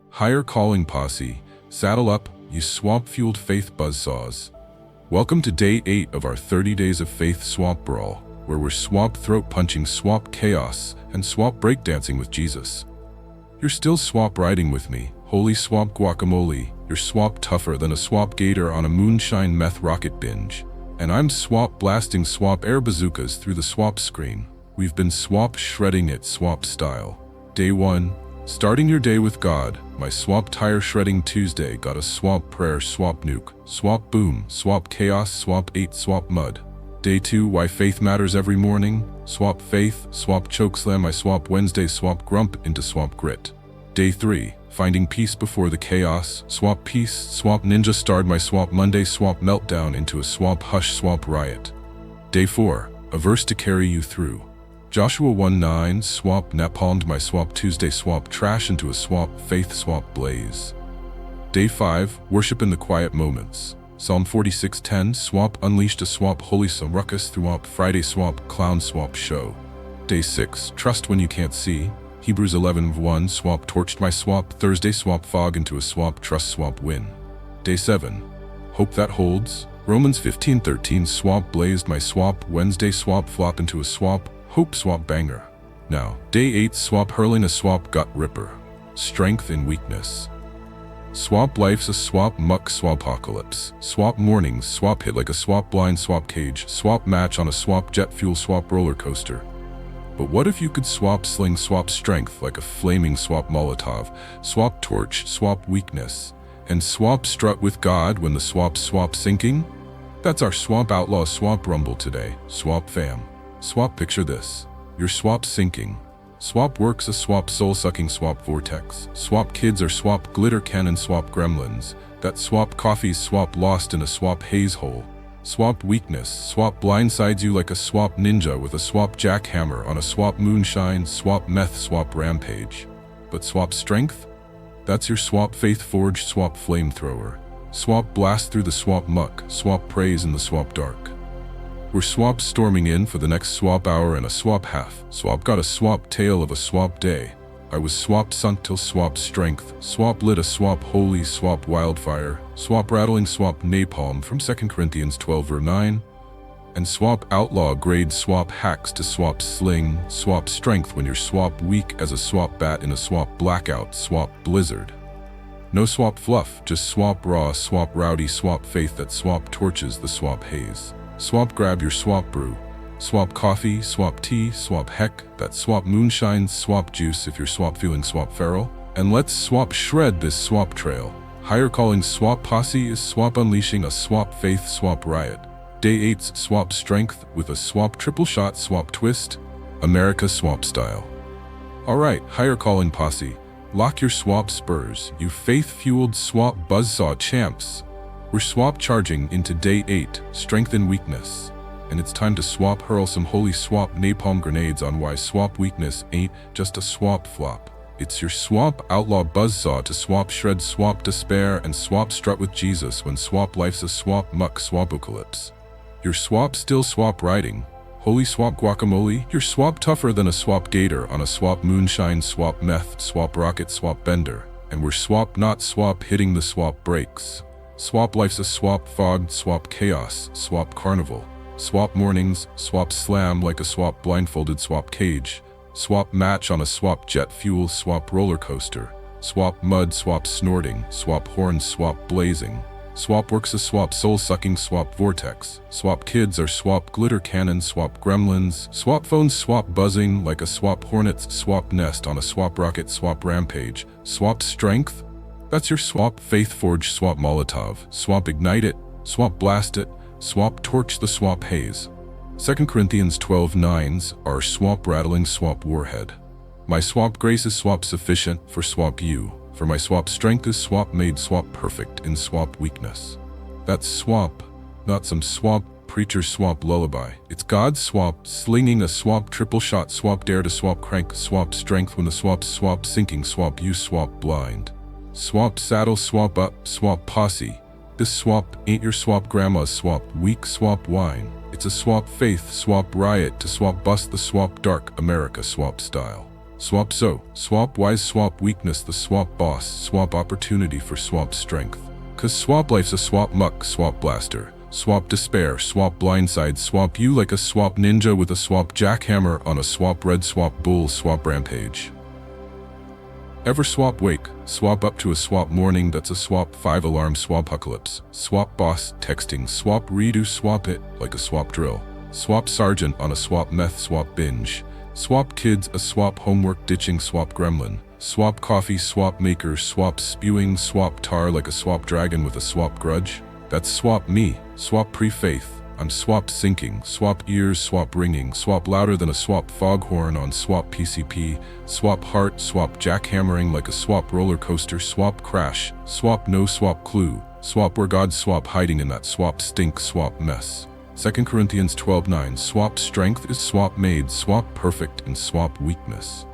Higher calling posse, saddle up, you swamp-fueled faith buzzsaws. Welcome to day 8 of our 30 Days of Faith Swamp Brawl, where we're swamp throat-punching swamp chaos and swamp breakdancing with Jesus. You're still swamp riding with me, holy swamp guacamole. You're swamp tougher than a swamp gator on a moonshine meth rocket binge. And I'm swamp blasting swamp air bazookas through the swamp screen. We've been swamp shredding it swamp style. Day 1. Starting your day with God. My swamp tire shredding Tuesday got a swamp prayer, swamp nuke, swamp boom, swamp chaos, swamp 8, swamp mud. Day 2. Why faith matters every morning. Swamp faith, swamp chokeslam my swamp Wednesday, swamp grump into swamp grit. Day 3. Finding peace before the chaos, swamp peace, swamp ninja starred my swamp Monday, swamp meltdown into a swamp hush, swamp riot. Day 4. A verse to carry you through. Joshua 1:9, swamp napalmed my swamp Tuesday, swamp trash into a swamp faith, swamp blaze. Day 5. Worship in the quiet moments. Psalm 46:10, swamp unleashed a swamp holy some ruckus throughout Friday, swamp clown swamp show. Day 6. Trust when you can't see. Hebrews 11:1, swamp torched my swamp Thursday, swamp fog into a swamp trust, swamp win. Day 7. Hope that holds. Romans 15:13, swamp blazed my swamp Wednesday, swamp flop into a swamp hope, swamp banger. Now, day 8, swamp hurling a swamp gut ripper. Strength in weakness. Swamp life's a swamp muck, swampocalypse. Swamp mornings, swamp hit like a swamp blind, swamp cage, swamp match on a swamp jet fuel, swamp roller coaster. But what if you could swamp sling, swamp strength like a flaming swamp Molotov, swamp torch, swamp weakness, and swamp strut with God when the swamp sinking? That's our swamp outlaw swamp rumble today, swamp fam. Swamp, picture this. Your swamp sinking. Swamp works a swamp soul-sucking swamp vortex. Swamp kids are swamp glitter cannon, swamp gremlins. That swamp coffee's swamp lost in a swamp haze hole. Swamp weakness, swamp blindsides you like a swamp ninja with a swamp jackhammer on a swamp moonshine, swamp meth, swamp rampage. But swamp strength? That's your swamp faith forged swamp flamethrower. Swamp blast through the swamp muck, swamp praise in the swamp dark. We're swamp storming in for the next swamp hour and a swamp half. Swamp got a swamp tale of a swamp day. I was swamp sunk till swamp strength. Swamp lit a swamp holy, swamp wildfire. Swamp rattling swamp napalm from 2 Corinthians 12:9. And swamp outlaw grade swamp hacks to swamp sling. Swamp strength when you're swamp weak as a swamp bat in a swamp blackout, swamp blizzard. No swamp fluff, just swamp raw, swamp rowdy, swamp faith that swamp torches the swamp haze. Swamp grab your swamp brew. Swamp coffee, swamp tea, swamp heck, that swamp moonshine, swamp juice if you're swamp feeling swamp feral. And let's swamp shred this swamp trail. Higher calling swamp posse is swamp unleashing a swamp faith swamp riot. Day 8's swamp strength with a swamp triple shot swamp twist, America swamp style. Alright, higher calling posse, lock your swamp spurs, you faith-fueled swamp buzzsaw champs. We're swamp charging into day 8, strength and weakness. And it's time to swamp hurl some holy swamp napalm grenades on why swamp weakness ain't just a swamp flop. It's your swamp outlaw buzzsaw to swamp shred swamp despair and swamp strut with Jesus when swamp life's a swamp muck swampocalypse. Your swamp still swamp riding. Holy swamp guacamole, you're swamp tougher than a swamp gator on a swamp moonshine, swamp meth, swamp rocket, swamp bender. And we're swamp not swamp hitting the swamp brakes. Swamp life's a swamp fogged, swamp chaos, swamp carnival. Swamp mornings, swamp slam like a swamp blindfolded swamp cage. Swamp match on a swamp jet fuel, swamp roller coaster. Swamp mud, swamp snorting, swamp horns, swamp blazing. Swamp works a swamp soul-sucking swamp vortex. Swamp kids are swamp glitter cannon, swamp gremlins. Swamp phones swamp buzzing like a swamp hornet's swamp nest on a swamp rocket, swamp rampage. Swamp strength? That's your swamp faith forged swamp Molotov. Swamp ignite it, swamp blast it, swamp torch the swamp haze. 2 Corinthians 12:9's our swamp rattling swamp warhead. My swamp grace is swamp sufficient for swamp you. For my swamp strength is swamp made swamp perfect in swamp weakness. That's swamp, not some swamp preacher swamp lullaby. It's God's swamp slinging a swamp triple shot, swamp dare to swamp crank, swamp strength when the swamp sinking, swamp you, swamp blind. Swamp saddle, swamp up, swamp posse. This swamp ain't your swamp grandma's swamp weak swamp wine. It's a swamp faith swamp riot to swamp bust the swamp dark America swamp style. Swap so, swap wise, swap weakness, the swap boss, swap opportunity for swap strength. Cause swap life's a swap muck, swap blaster, swap despair, swap blindside, swap you like a swap ninja with a swap jackhammer on a swap red, swap bull, swap rampage. Ever swap wake, swap up to a swap morning, that's a swap 5 alarm, swap apocalypse, swap boss, texting, swap redo, swap it like a swap drill, swap sergeant on a swap meth, swap binge, swap kids, a swap homework ditching, swap gremlin, swap coffee, swap maker, swap spewing, swap tar like a swap dragon with a swap grudge. That's swap me, swap pre-faith, I'm swap sinking, swap ears, swap ringing, swap louder than a swap foghorn on swap PCP, swap heart, swap jackhammering like a swap roller coaster, swap crash, swap no, swap clue, swap where God, swap hiding in that swap stink, swap mess. 2 Corinthians 12:9, swap strength is swap made, swap perfect, and swap weakness.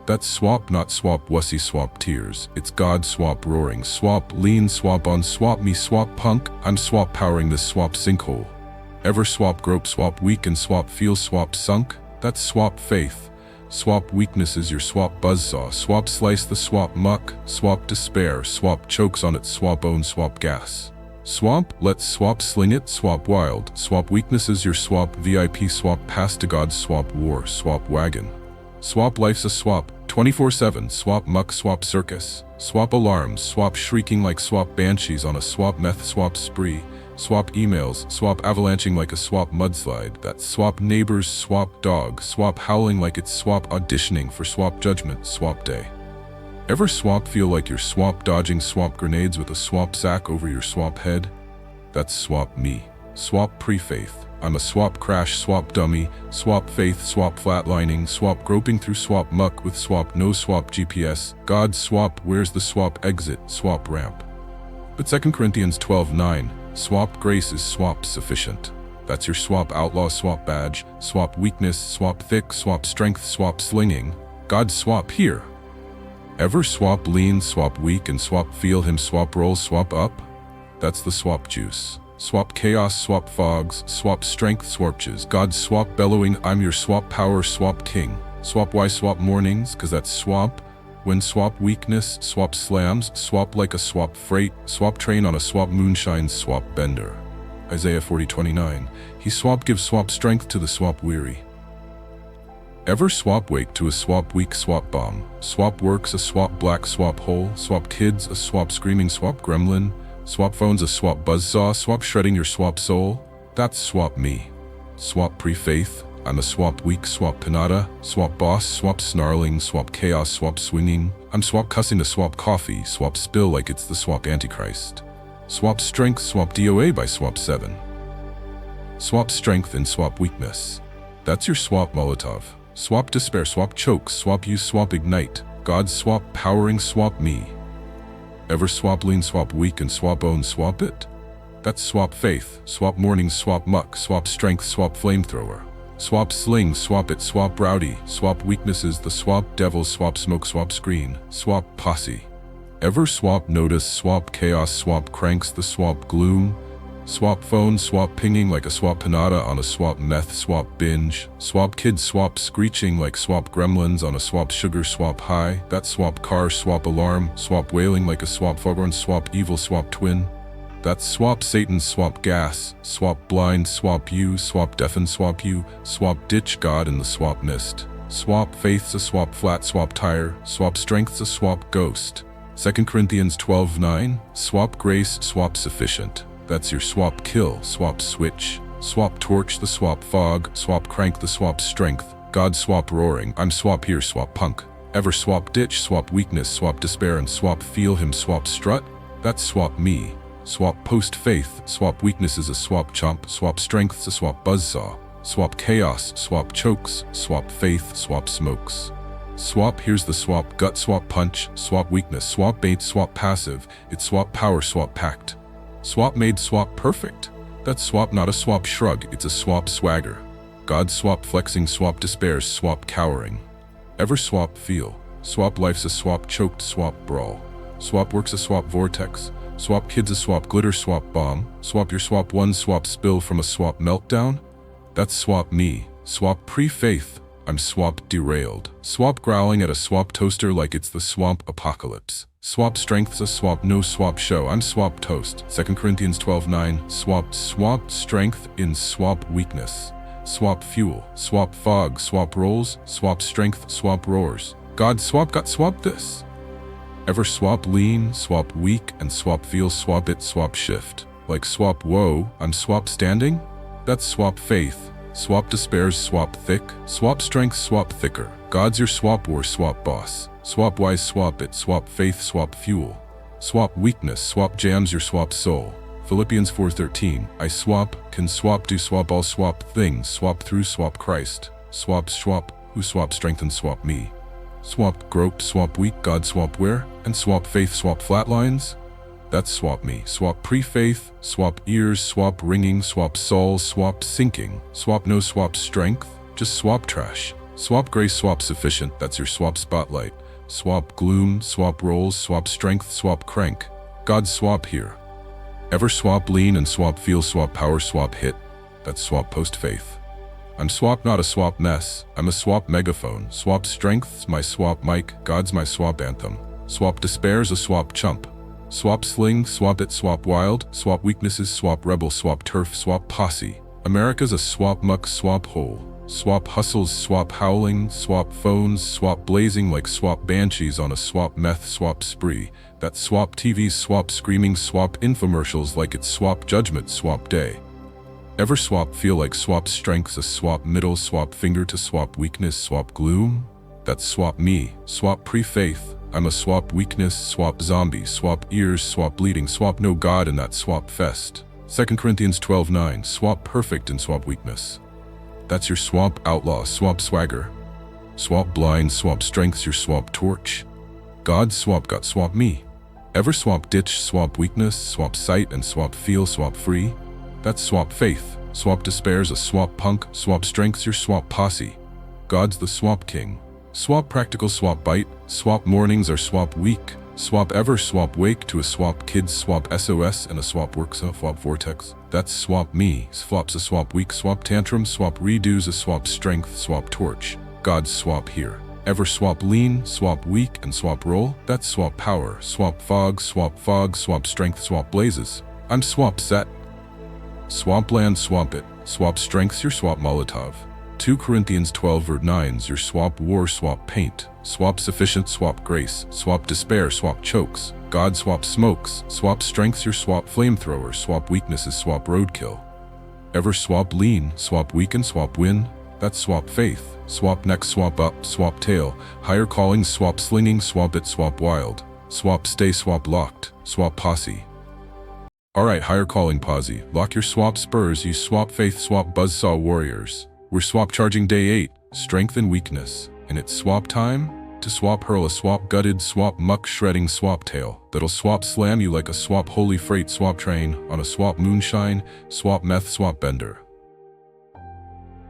That's swap, not swap wussy, swap tears. It's God, swap roaring, swap lean, swap on, swap me, swap punk. I'm swap powering this swap sinkhole. Ever swap grope, swap weak, and swap feel, swap sunk. That's swap faith. Swap weakness is your swap buzzsaw. Swap slice the swap muck, swap despair, swap chokes on it, swap own, swap gas. Swamp, let's swap sling it, swap wild, swap weaknesses your swap VIP, swap pass to God, swap war, swap wagon. Swap life's a swap, 24/7, swap muck, swap circus, swap alarms, swap shrieking like swap banshees on a swap meth, swap spree, swap emails, swap avalanching like a swap mudslide, that swap neighbors, swap dog, swap howling like it's swap auditioning for swap judgment, swap day. Ever swap feel like you're swap dodging swap grenades with a swap sack over your swap head? That's swap me. Swap pre-faith. I'm a swap crash, swap dummy, swap faith, swap flatlining, swap groping through swap muck with swap no, swap GPS, God swap, where's the swap exit, swap ramp. But 2 Corinthians 12:9, swap grace is swap sufficient. That's your swap outlaw, swap badge, swap weakness, swap thick, swap strength, swap slinging. God swap here. Ever swap lean, swap weak, and swap feel him, swap roll, swap up? That's the swap juice. Swap chaos, swap fogs, swap strength, swarpches. God swap bellowing, I'm your swap power, swap king. Swap why, swap mornings, cause that's swap. When swap weakness, swap slams, swap like a swap freight, swap train on a swap moonshine, swap bender. Isaiah 40:29, he swap gives swap strength to the swap weary. Ever swap wake to a swap weak, swap bomb, swap works, a swap black, swap hole, swap kids, a swap screaming, swap gremlin, swap phones, a swap buzzsaw, swap shredding your swap soul? That's swap me. Swap pre-faith, I'm a swap weak, swap pinata, swap boss, swap snarling, swap chaos, swap swinging, I'm swap cussing to swap coffee, swap spill like it's the swap antichrist. Swap strength, swap DOA by swap 7. Swap strength and swap weakness. That's your swap Molotov. Swap despair, swap choke, swap use, swap ignite, God swap powering, swap me. Ever swap lean, swap weak, and swap own, swap it? That's swap faith, swap mornings, swap muck, swap strength, swap flamethrower. Swap sling, swap it, swap rowdy, swap weaknesses, the swap devil, swap smoke, swap screen, swap posse. Ever swap notice, swap chaos, swap cranks, the swap gloom, swap phone, swap pinging like a swap pinata on a swap meth, swap binge, swap kids, swap screeching like swap gremlins on a swap sugar, swap high, that swap car, swap alarm, swap wailing like a swap foghorn, swap evil, swap twin. That's swap Satan, swap gas, swap blind, swap you, swap deafen, swap you, swap ditch God in the swap mist. Swap faith's a swap flat, swap tire, swap strength's a swap ghost. 2 Corinthians 12:9, swap grace, swap sufficient. That's your swap kill, swap switch, swap torch, the swap fog, swap crank, the swap strength, God swap roaring, I'm swap here, swap punk. Ever swap ditch, swap weakness, swap despair, and swap feel him, swap strut? That's swap me. Swap post faith, swap weakness is a swap chomp, swap strength's a swap buzzsaw, swap chaos, swap chokes, swap faith, swap smokes. Swap, here's the swap gut, swap punch, swap weakness, swap bait, swap passive, it's swap power, swap pact. Swap made, swap perfect. That's swap, not a swap shrug, it's a swap swagger. God swap flexing, swap despairs, swap cowering. Ever swap feel, swap life's a swap choked, swap brawl. Swap works a swap vortex, swap kids a swap glitter, swap bomb, swap your swap one, swap spill from a swap meltdown? That's swap me, swap pre-faith. I'm swap derailed. Swap growling at a swap toaster like it's the swamp apocalypse. Swap strength's a swap no swap show. I'm swap toast. 2 Corinthians 12:9. Swap strength in swap weakness. Swap fuel. Swap fog. Swap rolls. Swap strength. Swap roars. God swap got swap this. Ever swap lean, swap weak, and swap feel, swap it, swap shift. Like swap whoa, I'm swap standing? That's swap faith. Swap despairs, swap thick. Swap strength, swap thicker. God's your swap war, swap boss. Swap wise, swap it, swap faith, swap fuel. Swap weakness, swap jams your swap soul. Philippians 4:13. I swap, can swap, do swap all swap things, swap through, swap Christ. Swap, who swap strengthens, swap me. Swap groped, swap weak, God swap where? And swap faith, swap flatlines? That's swap me. Swap pre-faith, swap ears, swap ringing, swap soul, swap sinking. Swap no swap strength, just swap trash. Swap grace, swap sufficient, that's your swap spotlight. Swap gloom, swap rolls, swap strength, swap crank. God swap here. Ever swap lean and swap feel, swap power, swap hit? That's swap post-faith. I'm swap not a swap mess, I'm a swap megaphone. Swap strength's my swap mic, God's my swap anthem. Swap despair's a swap chump. Swap sling, swap it, swap wild. Swap weaknesses, swap rebel, swap turf, swap posse. America's a swap muck, swap hole. Swap hustles, swap howling, swap phones, swap blazing like swap banshees on a swap meth, swap spree. That swap TV's swap screaming, swap infomercials like it's swap judgment, swap day. Ever swap feel like swap strength's a swap middle, swap finger to swap weakness, swap gloom? That's swap me, swap pre-faith. I'm a swap weakness, swap zombie, swap ears, swap bleeding, swap no God in that swap fest. 2 Corinthians 12:9. Swap perfect in swap weakness. That's your swap outlaw, swap swagger. Swap blind, swap strength's your swap torch. God swap got swap me. Ever swap ditch, swap weakness, swap sight and swap feel, swap free? That's swap faith. Swap despair's a swap punk, swap strength's your swap posse. God's the swap king. Swap practical, swap bite. Swap mornings are swap week. Swap ever, swap wake to a swap kids, swap SOS and a swap works, a swap vortex. That's swap me. Swap's a swap week, swap tantrum, swap redo's a swap strength, swap torch. God's swap here. Ever swap lean, swap weak, and swap roll? That's swap power. Swap fog, swap strength, swap blazes. I'm swap set. Swampland, swamp it. Swap strength's your swap Molotov. 2 Corinthians 12:9's your swap war, swap paint. Swap sufficient, swap grace. Swap despair, swap chokes. God swap smokes. Swap strength's your swap flamethrower. Swap weaknesses, swap roadkill. Ever swap lean, swap weaken, swap win? That's swap faith. Swap neck, swap up, swap tail. Higher calling, swap slinging, swap it, swap wild. Swap stay, swap locked. Swap posse. Alright, higher calling posse. Lock your swap spurs, you swap faith, swap buzzsaw warriors. We're swap charging day 8, strength and weakness. And it's swap time? To swap hurl a swap gutted, swap muck shredding swap tail. That'll swap slam you like a swap holy freight swap train on a swap moonshine, swap meth, swap bender.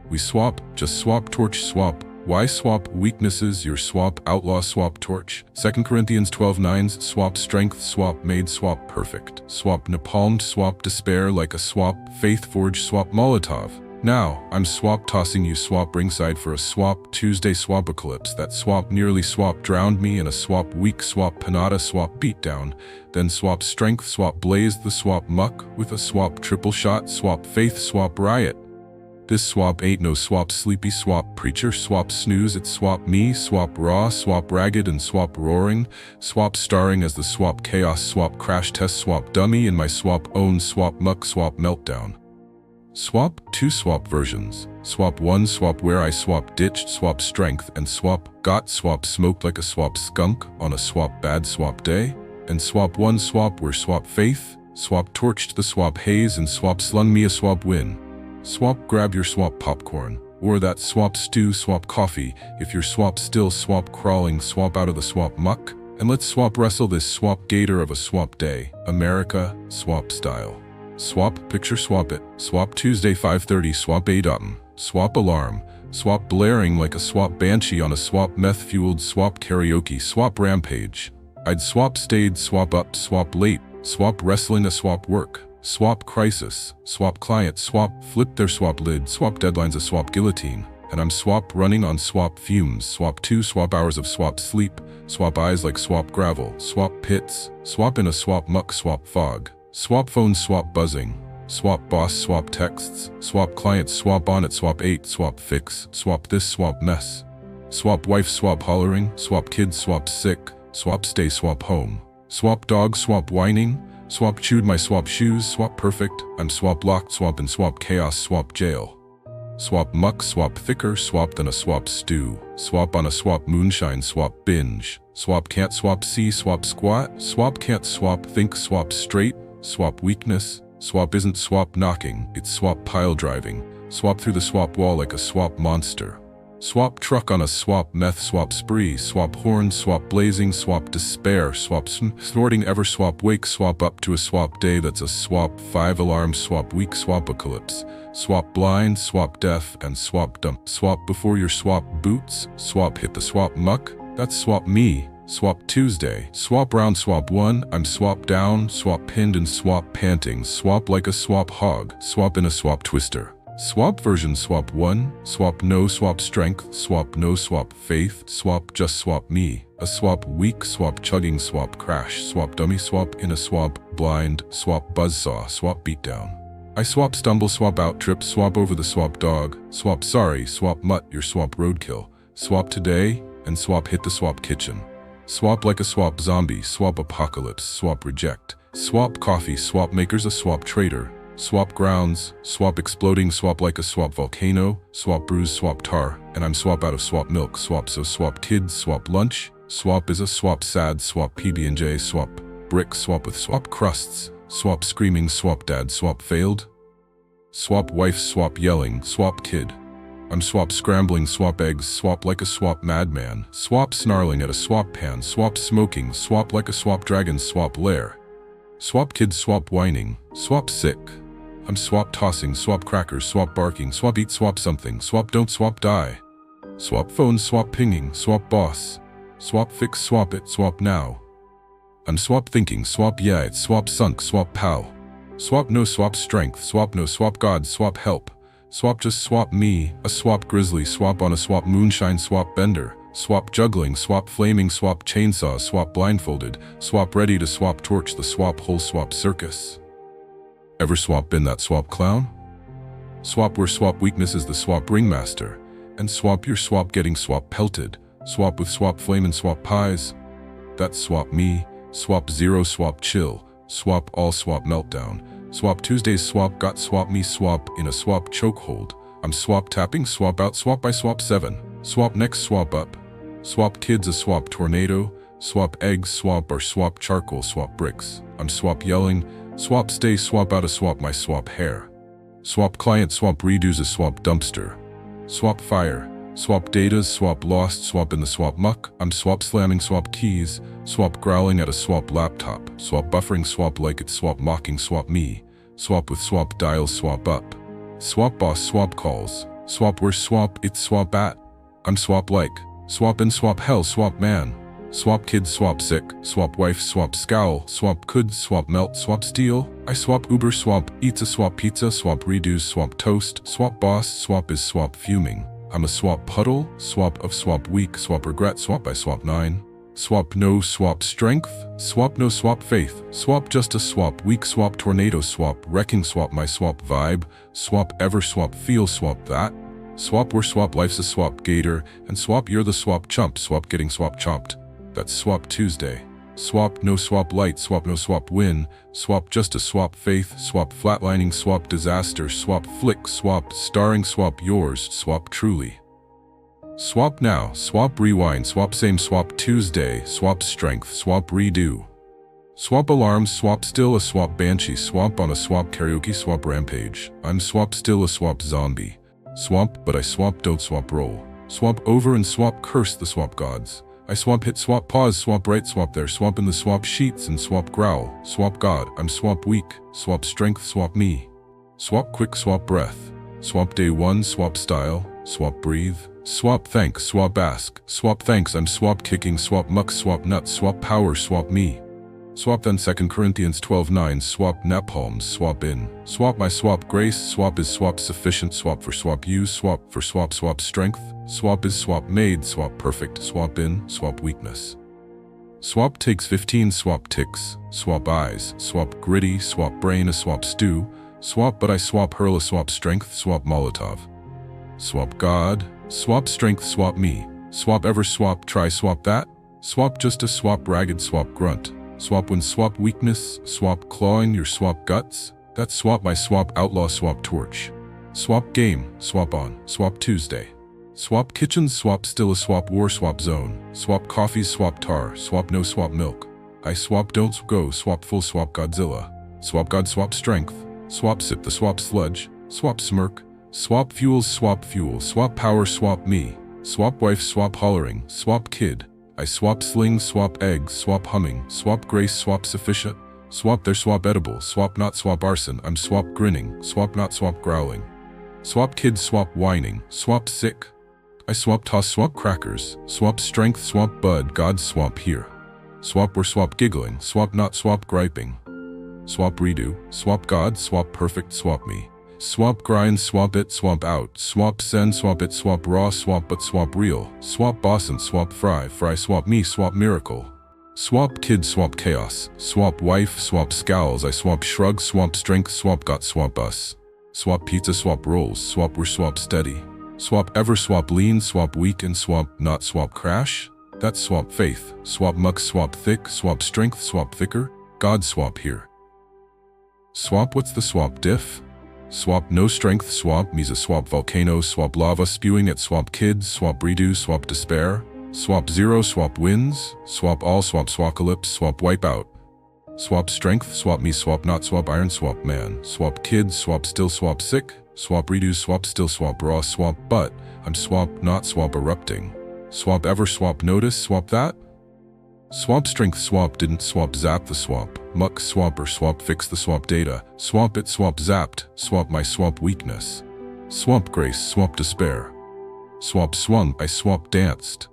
We swap, just swap torch swap. Why swap weaknesses, your swap outlaw, swap torch. 2 Corinthians 12:9's swap strength, swap made, swap perfect. Swap napalmed, swap despair like a swap faith forge, swap Molotov. Now, I'm swap tossing you swap ringside for a swap Tuesday swap eclipse. That swap nearly swap drowned me in a swap weak, swap panada, swap beatdown. Then swap strength, swap blaze the swap muck with a swap triple shot, swap faith, swap riot. This swap ain't no swap sleepy, swap preacher, swap snooze, it's swap me, swap raw, swap ragged and swap roaring, swap starring as the swap chaos, swap crash test, swap dummy in my swap own, swap muck, swap meltdown. Swap 2 swap versions. Swap 1 swap where I swap ditched, swap strength, and swap got swap smoked like a swap skunk on a swap bad swap day. And swap 1 swap where swap faith, swap torched the swap haze and swap slung me a swap win. Swap grab your swap popcorn, or that swap stew, swap coffee. If you're swap still, swap crawling, swap out of the swap muck. And let's swap wrestle this swap gator of a swap day. America, swap style. Swap picture, swap it. Swap Tuesday 5:30, swap A-dottin. Swap alarm. Swap blaring like a swap banshee on a swap meth-fueled swap karaoke, swap rampage. I'd swap stayed, swap up, swap late. Swap wrestling a swap work. Swap crisis, swap client, swap flip their swap lid, swap deadlines a swap guillotine. and I'm swap running on swap fumes. Swap 2 swap hours of swap sleep, swap eyes like swap gravel, swap pits, swap in a swap muck, swap fog, swap phone, swap buzzing, swap boss, swap texts, swap clients, swap on it, swap 8, swap fix, swap this, swap mess, swap wife, swap hollering, swap kids, swap sick, swap stay, swap home, swap dog, swap whining, swap chewed my swap shoes, swap perfect, I'm swap locked, swap and swap chaos, swap jail, swap muck, swap thicker, swap than a swap stew, swap on a swap moonshine, swap binge, swap can't, swap see, swap squat, swap can't, swap think, swap straight, swap weakness, swap isn't, swap knocking, it's swap pile driving, swap through the swap wall like a swap monster, swap truck on a swap meth, swap spree, swap horn, swap blazing, swap despair, swap snorting ever, swap wake, swap up to a swap day that's a swap 5 alarm, swap week, swap apocalypse, swap blind, swap deaf, and swap dump, swap before your swap boots, swap hit the swap muck, that's swap me, swap Tuesday, swap round, swap 1, I'm swap down, swap pinned and swap panting, swap like a swap hog, swap in a swap twister, swap version, swap 1, swap no, swap strength, swap no, swap faith, swap just swap me, a swap weak, swap chugging, swap crash, swap dummy, swap in a swap blind, swap buzzsaw, swap beatdown, I swap stumble, swap out trip, swap over the swap dog, swap sorry, swap mutt, your swap roadkill, swap today, and swap hit the swap kitchen, swap like a swap zombie, swap apocalypse, swap reject, swap coffee, swap makers a swap trader, swap grounds, swap exploding, swap like a swap volcano, swap bruise, swap tar, and I'm swap out of swap milk, swap so swap kids, swap lunch, swap is a swap sad, swap PB&J, swap brick, swap with swap crusts, swap screaming, swap dad, swap failed, swap wife, swap yelling, swap kid, I'm swap scrambling, swap eggs, swap like a swap madman, swap snarling at a swap pan, swap smoking, swap like a swap dragon, swap lair, swap kid, swap whining, swap sick, I'm swap tossing, swap crackers, swap barking, swap eat, swap something, swap don't, swap die, swap phone, swap pinging, swap boss, swap fix, swap it, swap now, I'm swap thinking, swap yeah, it's swap sunk, swap pal, swap no, swap strength, swap no, swap god, swap help, swap just swap me, a swap grizzly, swap on a swap moonshine, swap bender, swap juggling, swap flaming, swap chainsaw, swap blindfolded, swap ready to swap torch, the swap whole swap circus. Ever swap been that swap clown? Swap where swap weakness is the swap ringmaster, and swap your swap getting swap pelted, swap with swap flame and swap pies. That's swap me, swap zero, swap chill, swap all, swap meltdown, swap Tuesdays, swap got, swap me, swap in a swap chokehold, I'm swap tapping, swap out, swap by swap 7, swap next, swap up, swap kids a swap tornado, swap eggs, swap or swap charcoal, swap bricks, I'm swap yelling, swap stay, swap out a swap my swap hair, swap client, swap redos a swap dumpster, swap fire, swap datas, swap lost, swap in the swap muck, I'm swap slamming, swap keys, swap growling at a swap laptop, swap buffering, swap like it, swap mocking, swap me, swap with swap dials, swap up, swap boss, swap calls, swap where swap it, swap at, I'm swap like, swap in, swap hell, swap man, swap kid, swap sick, swap wife, swap scowl, swap could, swap melt, swap steal, I swap Uber, swap eats a swap pizza, swap redos, swap toast, swap boss, swap is swap fuming, I'm a swap puddle, swap of swap weak, swap regret, swap by swap 9, swap no, swap strength, swap no, swap faith, swap just a swap weak, swap tornado, swap wrecking, swap my swap vibe, swap ever, swap feel, swap that, swap where swap life's a swap gator, and swap you're the swap chump, swap getting swap chomped, that's swap Tuesday, swap no, swap light, swap no, swap win, swap just a swap faith, swap flatlining, swap disaster, swap flick, swap starring, swap yours, swap truly, swap now, swap rewind, swap same, swap Tuesday, swap strength, swap redo, swap alarms, swap still a swap banshee, swap on a swap karaoke, swap rampage, I'm swap still a swap zombie, swap but I swap don't swap roll, swap over and swap curse the swap gods, I swap hit, swap pause, swap right, swap there, swap in the swap sheets and swap growl, swap god, I'm swap weak, swap strength, swap me, swap quick, swap breath, swap day 1, swap style, swap breathe, swap thank, swap ask, swap thanks, I'm swap kicking, swap muck, swap nut, swap power, swap me, Swap then 2 Corinthians 12:9 swap napalms, swap in. Swap my swap grace, swap is swap sufficient, swap for swap use, swap for swap swap strength, swap is swap made, swap perfect, swap in, swap weakness. Swap takes 15 swap ticks, swap eyes, swap gritty, swap brain a swap stew, swap but I swap hurl a swap strength, swap Molotov. Swap God, swap strength, swap me, swap ever swap try swap that, swap just a swap ragged swap grunt, swap when swap weakness, swap clawing your swap guts, that's swap my swap outlaw swap torch. Swap game, swap on, swap Tuesday. Swap kitchens, swap still a swap war swap zone, swap coffees, swap tar, swap no swap milk. I swap don't go, swap full swap Godzilla. Swap God swap strength, swap sip the swap sludge, swap smirk, swap fuels, swap power, swap me. Swap wife, swap hollering, swap kid. I swap sling, swap eggs, swap humming, swap grace, swap sufficient. Swap their swap edible, swap not swap arson, I'm swap grinning, swap not swap growling. Swap kid, swap whining, swap sick. I swap toss, swap crackers, swap strength, swap bud, God swap here. Swap or swap giggling, swap not swap griping. Swap redo, swap God, swap perfect, swap me. Swap grind, swap it, swap out, swap send, swap it, swap raw, swap but swap real. Swap boss and swap fry, swap me, swap miracle. Swap kid, swap chaos, swap wife, swap scowls, I swap shrug, swap strength, swap got, swap us. Swap pizza, swap rolls, swap we're swap steady. Swap ever, swap lean, swap weak and swap not swap crash. That's swap faith, swap muck, swap thick, swap strength, swap thicker, God swap here. Swap what's the swap diff? Swap no strength, swap me's a swap volcano, swap lava spewing at swap kids, swap redo, swap despair. Swap zero, swap wins, swap all, swap swacalypse, swap wipeout. Swap strength, swap me, swap not swap iron, swap man. Swap kids, swap still, swap sick. Swap redo, swap still, swap raw, swap but. I'm swap not swap erupting. Swap ever, swap notice, swap that. Swap strength, swap didn't swap zap the swap. Muck swap or swap fix the swap data. Swap it, swap zapped, swap my swap weakness. Swap grace, swap despair. Swap swung, I swap danced.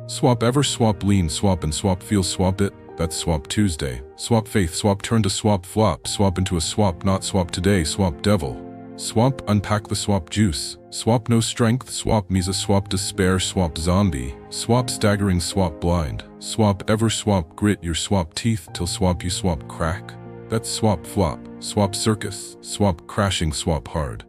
Swap ever, swap lean, swap and swap feel, swap it, that's swap Tuesday. Swap faith, swap turn to swap flop, swap into a swap not swap today, swap devil. Swap unpack the swap juice, swap no strength, swap me's a swap despair, swap zombie, swap staggering, swap blind, swap ever, swap grit your swap teeth till swap you swap crack. That's swap flop, swap circus, swap crashing, swap hard.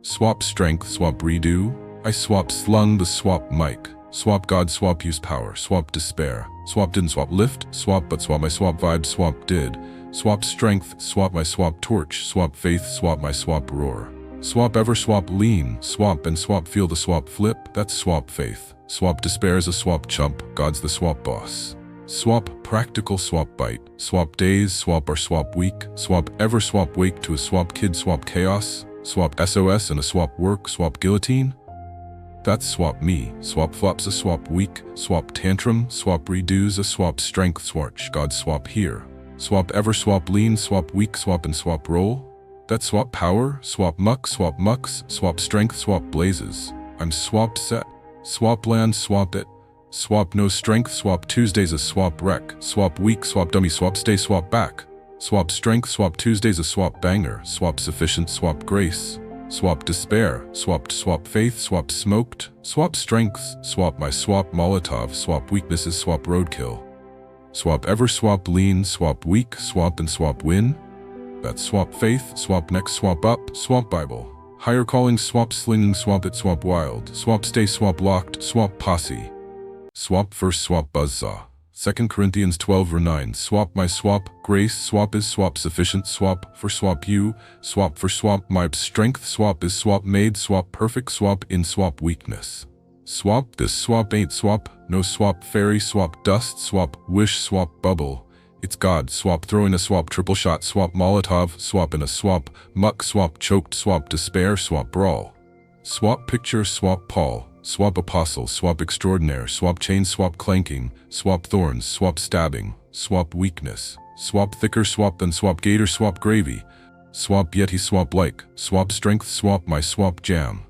Swap strength, swap redo, I swap slung the swap mic. Swap God, swap use power, swap despair. Swap didn't swap lift, swap but swap my swap vibe, swap did. Swap strength, swap my swap torch, swap faith, swap my swap roar. Swap ever, swap lean, swap and swap feel the swap flip, that's swap faith. Swap despair is a swap chump, God's the swap boss. Swap practical, swap bite. Swap days, swap or swap week. Swap ever, swap wake to a swap kid, swap chaos. Swap SOS and a swap work, swap guillotine. That's swap me, swap flops a swap weak, swap tantrum, swap redos a swap strength, swatch, God swap here. Swap ever, swap lean, swap weak, swap and swap roll. That's swap power, swap muck, swap mucks, swap strength, swap blazes. I'm swap set, swap land, swap it. Swap no strength, swap Tuesdays a swap wreck, swap weak, swap dummy, swap stay, swap back. Swap strength, swap Tuesdays a swap banger, swap sufficient, swap grace. Swap despair, swapped, swap faith, swap smoked, swap strengths, swap my swap Molotov, swap weaknesses, swap roadkill. Swap ever, swap lean, swap weak, swap and swap win. That's swap faith, swap next, swap up, swap Bible. Higher calling, swap slinging, swap it, swap wild, swap stay, swap locked, swap posse. Swap first, swap buzzsaw. 2 Corinthians 12:9 swap my swap, grace, swap is swap sufficient, swap for swap you, swap for swap my strength, swap is swap made, swap perfect, swap in swap weakness. Swap this, swap ain't swap, no swap fairy, swap dust, swap wish, swap bubble. It's God, swap throwing a swap triple shot, swap Molotov, swap in a swap, muck, swap choked, swap despair, swap brawl. Swap picture, swap Paul. Swap apostle, swap extraordinaire, swap chain, swap clanking, swap thorns, swap stabbing, swap weakness, swap thicker, swap then swap gator, swap gravy, swap yeti, swap like, swap strength, swap my swap jam.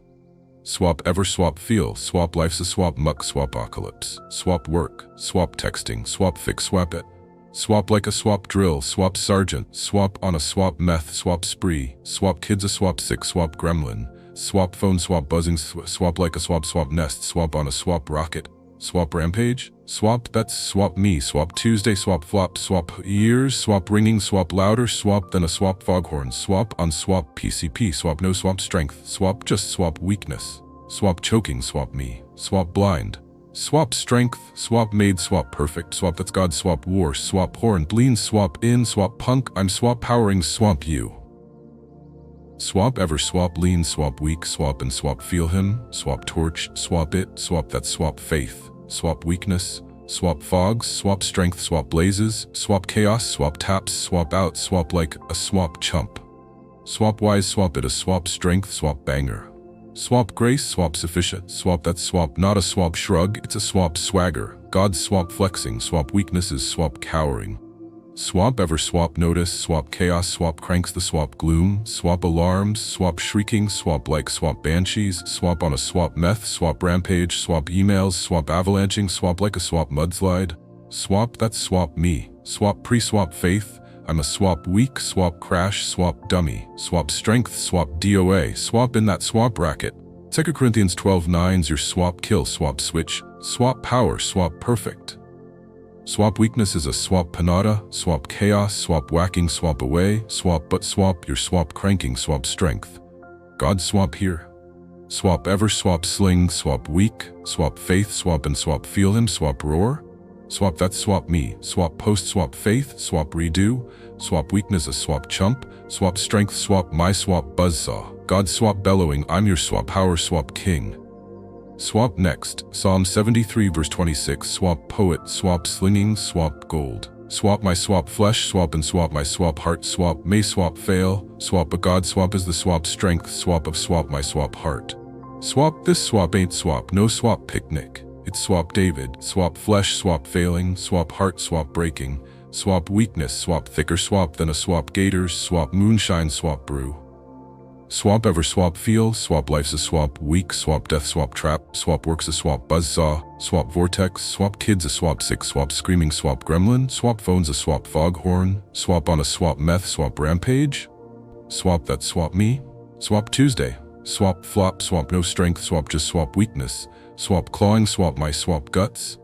Swap ever, swap feel, swap life's a swap muck, swap apocalypse, swap work, swap texting, swap fix, swap it. Swap like a swap drill, swap sergeant, swap on a swap meth, swap spree, swap kids a swap sick, swap gremlin, swap phone, swap buzzing, swap like a swap, swap nest, swap on a swap rocket, swap rampage, swap that's swap me, swap Tuesday, swap flop, swap ears, swap ringing, swap louder, swap then a swap foghorn, swap on swap PCP, swap no swap strength, swap just swap weakness, swap choking, swap me, swap blind, swap strength, swap made, swap perfect, swap that's God, swap war, swap horn, lean, swap in, swap punk, I'm swap powering, swap you. Swap ever, swap lean, swap weak, swap and swap feel him, swap torch, swap it, swap that swap faith, swap weakness, swap fogs, swap strength, swap blazes, swap chaos, swap taps, swap out, swap like a swap chump. Swap wise, swap it a swap strength, swap banger. Swap grace, swap sufficient, swap that swap not a swap shrug, it's a swap swagger. God swap flexing, swap weaknesses, swap cowering. Swap ever, swap notice, swap chaos, swap cranks the swap gloom, swap alarms, swap shrieking, swap like swap banshees, swap on a swap meth, swap rampage, swap emails, swap avalanching, swap like a swap mudslide. Swap that's swap me, swap pre-swap faith, I'm a swap weak, swap crash, swap dummy, swap strength, swap DOA, swap in that swap racket. 2 Corinthians 12:9's your swap kill, swap switch, swap power, swap perfect. Swap weakness is a swap panada, swap chaos, swap whacking, swap away, swap but swap your swap cranking, swap strength. God swap here. Swap ever, swap sling, swap weak, swap faith, swap and swap feel him, swap roar. Swap that swap me, swap post, swap faith, swap redo, swap weakness a swap chump, swap strength, swap my swap buzzsaw. God swap bellowing, I'm your swap power, swap king. Swap next, Psalm 73 verse 26, swap poet, swap slinging, swap gold. Swap my swap flesh, swap and swap my swap heart, swap may swap fail, swap but God swap is the swap strength, swap of swap my swap heart. Swap this swap ain't swap, no swap picnic. It's swap David, swap flesh, swap failing, swap heart, swap breaking, swap weakness, swap thicker, swap than a swap gators, swap moonshine, swap brew. Swap ever, swap feel, swap life's a swap weak, swap death, swap trap, swap works a swap buzzsaw, swap vortex, swap kids a swap sick, swap screaming, swap gremlin, swap phones a swap foghorn, swap on a swap meth, swap rampage, swap that swap me, swap Tuesday, swap flop, swap no strength, swap just swap weakness, swap clawing, swap my swap guts.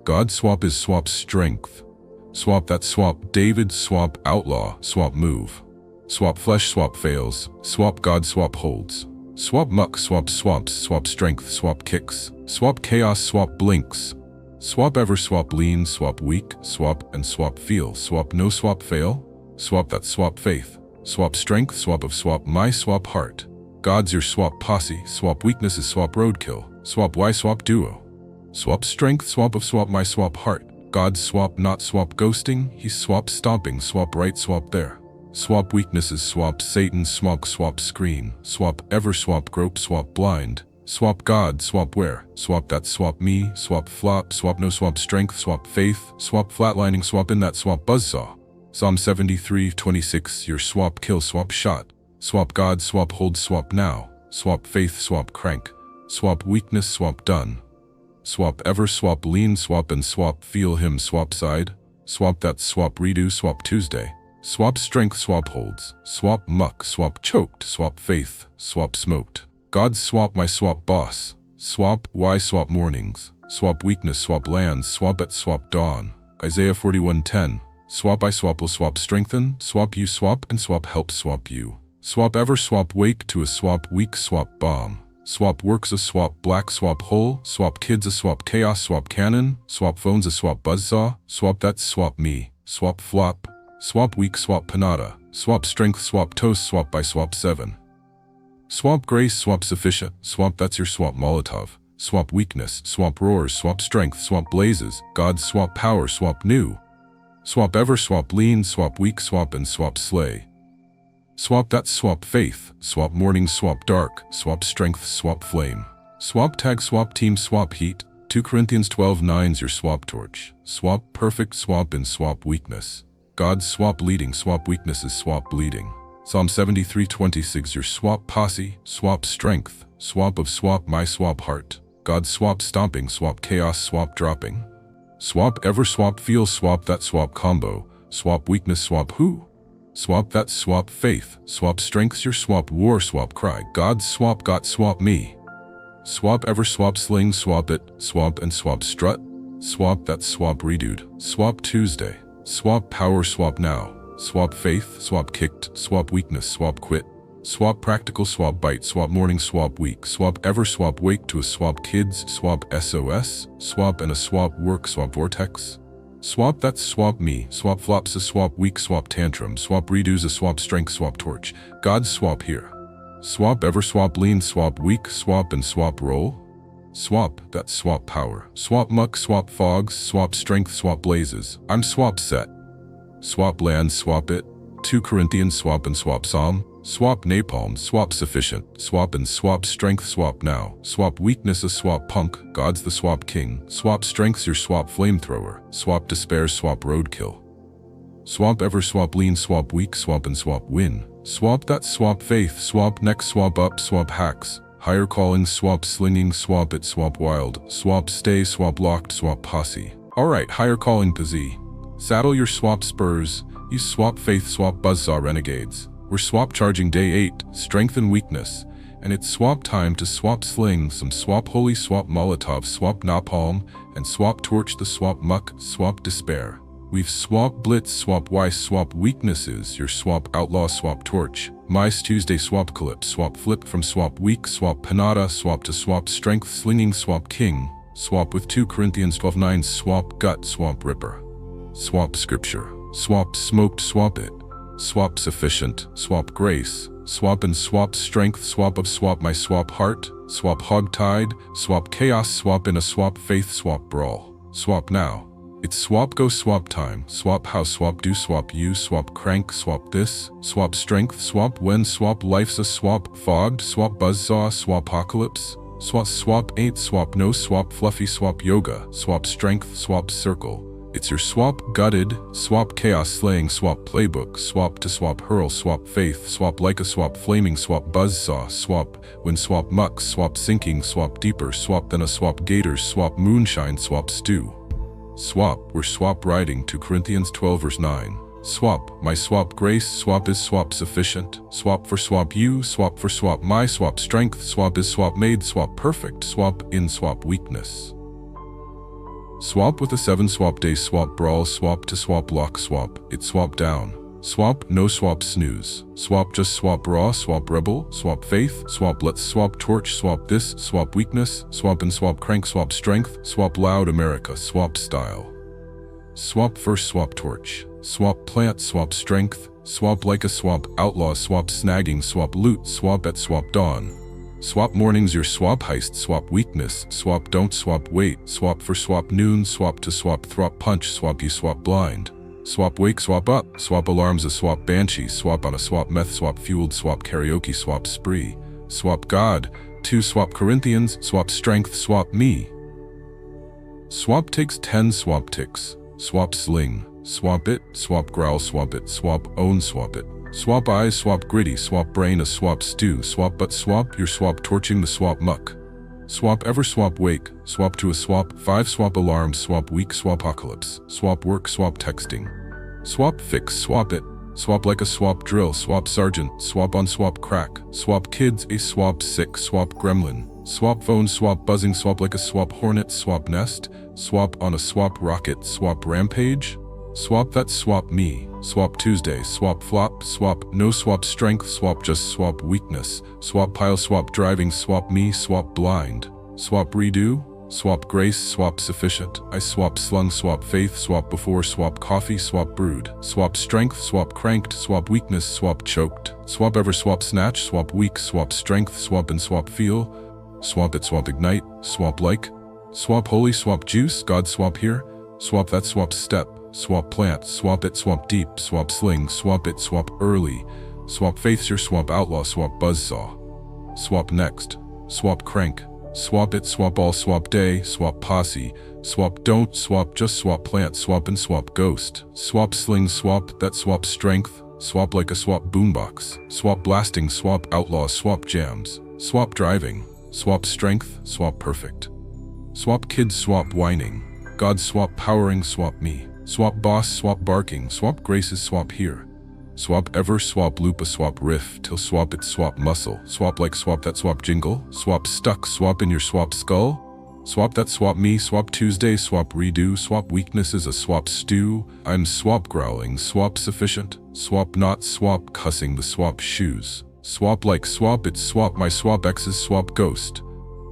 God swap is swap strength. Swap that swap David, swap outlaw, swap move. Swap flesh, swap fails, swap God, swap holds. Swap muck, swap swamps, swap strength, swap kicks. Swap chaos, swap blinks. Swap ever, swap lean, swap weak, swap and swap feel, swap no swap fail. Swap that swap faith, swap strength, swap of swap my swap heart. God's your swap posse, swap weakness is swap roadkill, swap Y swap duo. Swap strength, swap of swap my swap heart. God's swap not swap ghosting, he's swap stomping, swap right, swap there. Swap weaknesses, swap Satan, swap screen, swap ever, swap grope, swap blind, swap God, swap where, swap that swap me, swap flop, swap no swap strength, swap faith, swap flatlining, swap in that swap buzzsaw. Psalm 73:26 your swap kill, swap shot, swap God, swap hold, swap now, swap faith, swap crank, swap weakness, swap done. Swap ever, swap lean, swap and swap feel him, swap side, swap that swap redo, swap Tuesday. Swap strength, swap holds, swap muck, swap choked, swap faith, swap smoked. God swap my swap boss, swap Y swap mornings, swap weakness, swap lands, swap at swap dawn. Isaiah 41:10, swap I swap will swap strengthen, swap you swap and swap help swap you. Swap ever, swap wake to a swap weak, swap bomb. Swap works a swap black, swap hole, swap kids a swap chaos, swap cannon, swap phones a swap buzzsaw, swap that swap me, swap flop. Swap weak, swap panada, swap strength, swap toast, swap by swap 7. Swap grace, swap sufficient, swap that's your swap Molotov, swap weakness, swap roars, swap strength, swap blazes, God swap power, swap new. Swap ever, swap lean, swap weak, swap and swap slay. Swap that swap faith, swap morning, swap dark, swap strength, swap flame. Swap tag, swap team, swap heat, 2 Corinthians 12:9's your swap torch, swap perfect, swap in swap weakness. God swap leading, swap weaknesses, swap bleeding. Psalm 73:26 your swap posse, swap strength, swap of swap my swap heart. God swap stomping, swap chaos, swap dropping. Swap ever swap feel swap that swap combo, swap weakness swap who? Swap that swap faith, swap strengths your swap war swap cry, God swap got swap me. Swap ever swap sling swap it, swap and swap strut, swap that swap redude, swap Tuesday, swap power swap now, swap faith, swap kicked, swap weakness, swap quit, swap practical, swap bite, swap morning, swap week, swap ever, swap wake to a swap kids, swap SOS, swap and a swap work, swap vortex, swap that's swap me, swap flops a swap week, swap tantrum, swap redos a swap strength, swap torch, God swap here. Swap ever, swap lean, swap weak, swap and swap roll, swap that swap power, swap muck, swap fogs, swap strength, swap blazes, I'm swap set. Swap land, swap it, 2 Corinthians, swap and swap psalm, swap napalm, swap sufficient, swap and swap strength, swap now, swap weakness a swap punk, God's the swap king, swap strengths your swap flamethrower, swap despair, swap roadkill. Swap ever, swap lean, swap weak, swap and swap win, swap that swap faith, swap next, swap up, swap hacks, higher calling, swap slinging, swap it, swap wild, swap stay, swap locked, swap posse. Alright, higher calling posse. Saddle your swap spurs, you swap faith, swap buzzsaw renegades. We're swap charging day 8, strength and weakness, and it's swap time to swap sling, some swap holy, swap molotov, swap napalm, and swap torch the swap muck, swap despair. We've swap blitz, swap wise, swap weaknesses, your swap outlaw, swap torch. Mice Tuesday, swap calypse, swap flip from swap weak, swap panada, swap to swap strength, slinging, swap king, swap with 2 Corinthians 12:9, swap gut, swap ripper. Swap scripture, swap smoked, swap it, swap sufficient, swap grace, swap and swap strength, swap of swap my swap heart, swap hogtied, swap chaos, swap in a swap faith, swap brawl, swap now. It's swap go, swap time, swap how, swap do, swap you, swap crank, swap this, swap strength, swap when, swap life's a swap, fogged, swap buzzsaw, swap apocalypse, swap 8, swap no, swap fluffy, swap yoga, swap strength, swap circle. It's your swap gutted, swap chaos slaying, swap playbook, swap to swap hurl, swap faith, swap like a swap flaming, swap buzzsaw, swap when, swap muck, swap sinking, swap deeper, swap then a swap gators, swap moonshine, swap stew. Swap, we're swap riding, 2 Corinthians 12:9. Swap, my swap grace, swap is swap sufficient, swap for swap you, swap for swap my swap strength, swap is swap made, swap perfect, swap in swap weakness. Swap with a 7, swap day, swap brawl, swap to swap lock, swap, it swap down. Swap, no swap snooze, swap just swap raw, swap rebel, swap faith, swap let's swap torch, swap this, swap weakness, swap and swap crank, swap strength, swap loud America, swap style. Swap first, swap torch, swap plant, swap strength, swap like a swap outlaw, swap snagging, swap loot, swap at swap dawn. Swap mornings your swap heist, swap weakness, swap don't, swap wait, swap for swap noon, swap to swap throp punch, swap you, swap blind. Swap wake, swap up, swap alarms a swap banshee, swap on a swap meth, swap fueled, swap karaoke, swap spree, swap God, 2 swap Corinthians, swap strength, swap me. Swap takes 10, swap ticks, swap sling, swap it, swap growl, swap it, swap own, swap it. Swap eyes, swap gritty, swap brain a swap stew, swap but swap your swap torching the swap muck. Swap ever, swap wake, swap to a swap 5, swap alarms, swap week, swap apocalypse, swap work, swap texting. Swap fix, swap it, swap like a swap drill, swap sergeant, swap on swap crack, swap kids a swap sick, swap gremlin, swap phone, swap buzzing, swap like a swap hornet, swap nest, swap on a swap rocket, swap rampage, swap that swap me, swap Tuesday, swap flop, swap no, swap strength, swap just swap weakness, swap pile, swap driving, swap me, swap blind, swap redo, swap grace, swap sufficient, I swap slung, swap faith, swap before, swap coffee, swap brewed, swap strength, swap cranked, swap weakness, swap choked, swap ever, swap snatch, swap weak, swap strength, swap and swap feel, swap it, swap ignite, swap like, swap holy, swap juice, God swap here, swap that, swap step, swap plant, swap it, swap deep, swap sling, swap it, swap early, swap faiths your swap outlaw, swap buzzsaw, swap next, swap crank, swap it, swap all, swap day, swap posse, swap don't, swap just swap plant, swap and swap ghost, swap sling, swap that swap strength, swap like a swap boombox, swap blasting, swap outlaw, swap jams, swap driving, swap strength, swap perfect, swap kids, swap whining, God swap powering, swap me. Swap boss, swap barking, swap graces, swap here. Swap ever, swap loop a swap riff, till swap it, swap muscle. Swap like swap that, swap jingle. Swap stuck, swap in your swap skull. Swap that, swap me, swap Tuesday, swap redo. Swap weakness is a swap stew. I'm swap growling, swap sufficient. Swap not, swap cussing the swap shoes. Swap like swap it, swap my swap exes, swap ghost.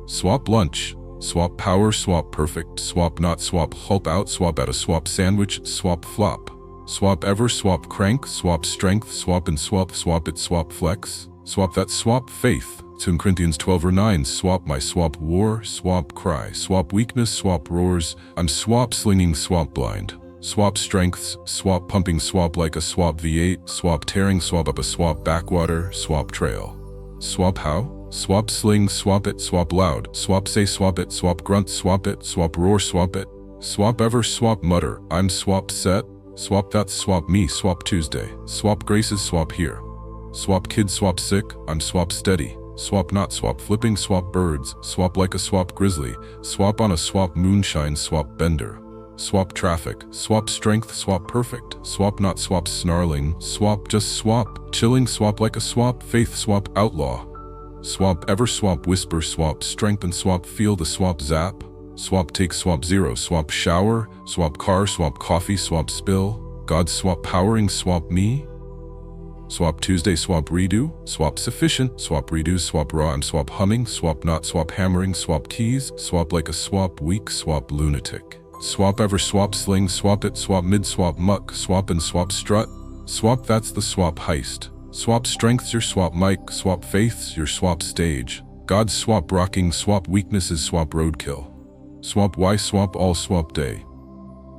Swap lunch, swap power, swap perfect. Swap not, swap hulp out, swap at a swap sandwich, swap flop. Swap ever, swap crank, swap strength, swap and swap, swap it, swap flex. Swap that, swap faith. 2 Corinthians 12:9, swap my swap war, swap cry, swap weakness, swap roars. I'm swap slinging, swap blind. Swap strengths, swap pumping, swap like a swap V8, swap tearing, swap up a swap backwater, swap trail. Swap how? Swap sling, swap it, swap loud, swap say, swap it, swap grunt, swap it, swap roar, swap it. Swap ever, swap mutter, I'm swap set. Swap that, swap me, swap Tuesday. Swap graces, swap here. Swap kid, swap sick, I'm swap steady. Swap not, swap flipping, swap birds. Swap like a swap grizzly. Swap on a swap moonshine, swap bender. Swap traffic, swap strength, swap perfect. Swap not, swap snarling. Swap just swap. Chilling, swap like a swap faith, swap outlaw. Swap ever, swap whisper, swap strength and swap feel the swap zap. Swap take, swap zero, swap shower, swap car, swap coffee, swap spill. God swap powering, swap me. Swap Tuesday, swap redo, swap sufficient, swap redo, swap raw, I'm swap humming, swap not, swap hammering, swap keys, swap like a swap weak, swap lunatic. Swap ever, swap sling, swap it, swap mid, swap muck, swap and swap strut. Swap that's the swap heist. Swap strengths, your swap mic, swap faiths, your swap stage. God swap rocking, swap weaknesses, swap roadkill. Swap why, swap all, swap day.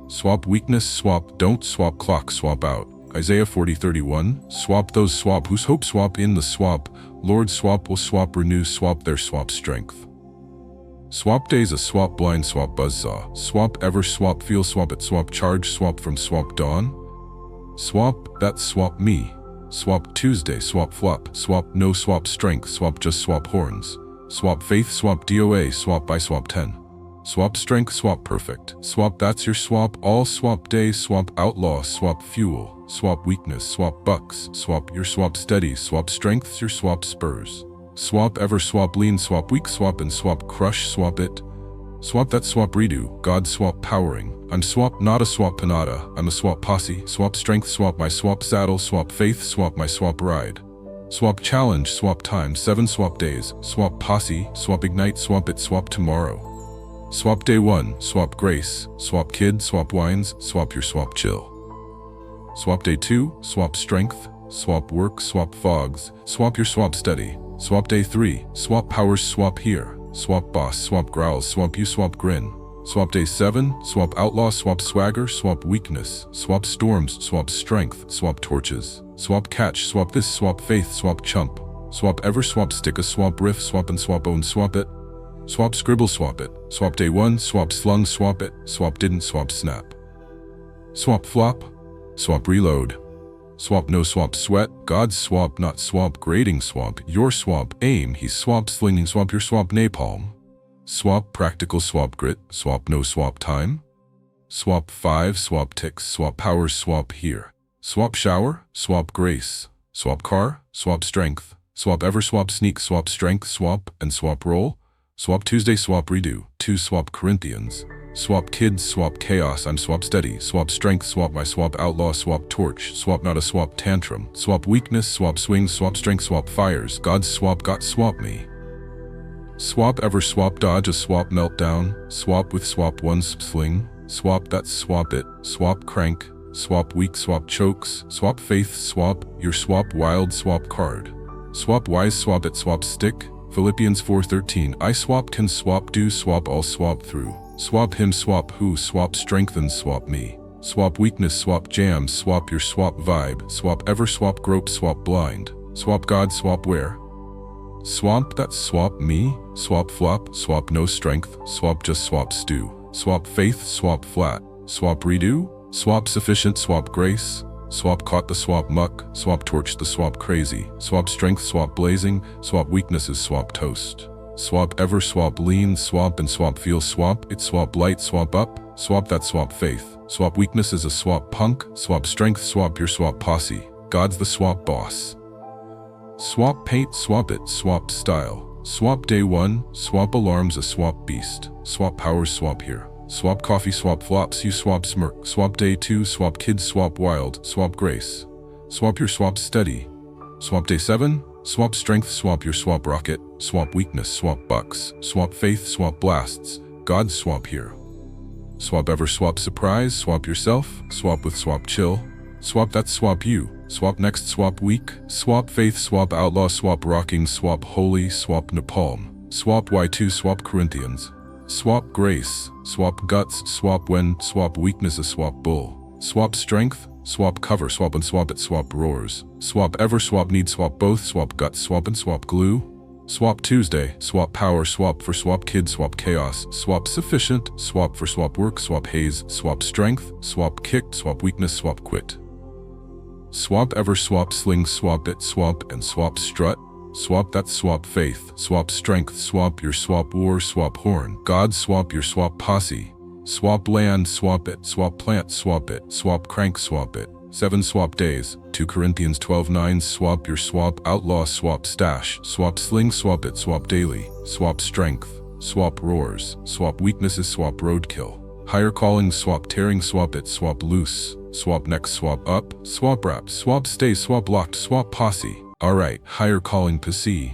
Swap weakness, swap don't, swap clock, swap out. Isaiah 40:31, swap those, swap whose hope, swap in the swap. Lord swap will swap renew, swap their swap strength. Swap days a swap blind, swap buzzsaw. Swap ever, swap feel, swap it, swap charge, swap from swap dawn. Swap that, swap me. Swap Tuesday, swap flop, swap no, swap strength, swap just, swap horns. Swap faith, swap DOA, swap by, swap 10. Swap strength, swap perfect. Swap that's your swap all, swap day, swap outlaw, swap fuel. Swap weakness, swap bucks. Swap your swap steady, swap strengths, your swap spurs. Swap ever, swap lean, swap weak, swap and swap crush, swap it. Swap that, swap redo, God swap powering. I'm swap not a swap panada, I'm a swap posse. Swap strength, swap my swap saddle, swap faith, swap my swap ride. Swap challenge, swap time, 7 swap days, swap posse, swap ignite, swap it, swap tomorrow. Swap day 1, swap grace, swap kid, swap wines, swap your swap chill. Swap day 2, swap strength, swap work, swap fogs, swap your swap steady. Swap day 3, swap powers, swap here. Swap boss, swap growls, swap you, swap grin. Swap day 7, swap outlaw, swap swagger, swap weakness. Swap storms, swap strength, swap torches. Swap catch, swap this, swap faith, swap chump. Swap ever, swap stick a swap riff, swap and swap own, swap it. Swap scribble, swap it. Swap day 1, swap slung, swap it. Swap didn't, swap snap. Swap flop, swap reload. Swap no, swap sweat. God swap not, swap grading, swap your swap aim. He swap slinging, swap your swap napalm. Swap practical, swap grit. Swap no, swap time. Swap 5, swap ticks, swap powers, swap here. Swap shower, swap grace. Swap car, swap strength. Swap ever, swap sneak, swap strength, swap and swap roll. Swap Tuesday, swap redo. 2 swap Corinthians. Swap kids, swap chaos, I'm swap steady. Swap strength, swap my swap outlaw, swap torch. Swap not a swap tantrum. Swap weakness, swap swings, swap strength, swap fires. God swap got, swap me. Swap ever, swap dodge a swap meltdown. Swap with swap 1 sling. Swap that, swap it. Swap crank. Swap weak, swap chokes. Swap faith, swap your swap wild, swap card. Swap wise, swap it, swap stick. Philippians 4:13, I swap can swap do, swap all, swap through. Swap him, swap who, swap strengthen, swap me. Swap weakness, swap jam, swap your swap vibe. Swap ever, swap grope, swap blind. Swap God, swap where. Swap that, swap me. Swap flop, swap no strength. Swap just, swap stew. Swap faith, swap flat. Swap redo, swap sufficient, swap grace. Swap caught the swap muck, swap torch the swap crazy. Swap strength, swap blazing. Swap weaknesses, swap toast. Swap ever, swap lean, swap and swap feel, swap it, swap light, swap up. Swap that swap faith. Swap weakness is a swap punk. Swap strength, swap your swap posse. God's the swap boss. Swap paint, swap it, swap style. Swap day 1, swap alarms, a swap beast. Swap powers, swap here. Swap coffee, swap flops, you swap smirk. Swap day 2, swap kids, swap wild, swap grace. Swap your swap steady. Swap day 7, swap strength, swap your swap rocket. Swap weakness, swap bucks. Swap faith, swap blasts. God's swap here. Swap ever, swap surprise, swap yourself. Swap with swap chill. Swap that, swap you. Swap next, swap weak. Swap faith, swap outlaw, swap rocking, swap holy, swap napalm. Swap Y2, swap Corinthians. Swap grace, swap guts, swap when, swap weakness, a swap bull. Swap strength, swap cover, swap and swap it, swap roars. Swap ever, swap need, swap both, swap guts, swap and swap glue. Swap Tuesday, swap power, swap for swap kid, swap chaos, swap sufficient, swap for swap work, swap haze, swap strength, swap kicked, swap weakness, swap quit. Swap ever, swap sling, swap it, swap and swap strut. Swap that, swap faith, swap strength, swap your swap war, swap horn. God, swap your swap posse. Swap land, swap it, swap plant, swap it, swap crank, swap it. 7 swap days, 2 Corinthians 12:9, swap your swap outlaw, swap stash, swap sling, swap it, swap daily, swap strength, swap roars, swap weaknesses, swap roadkill. Higher calling, swap tearing, swap it, swap loose, swap next, swap up, swap wrap, swap stay, swap locked, swap posse. Alright, higher calling posse.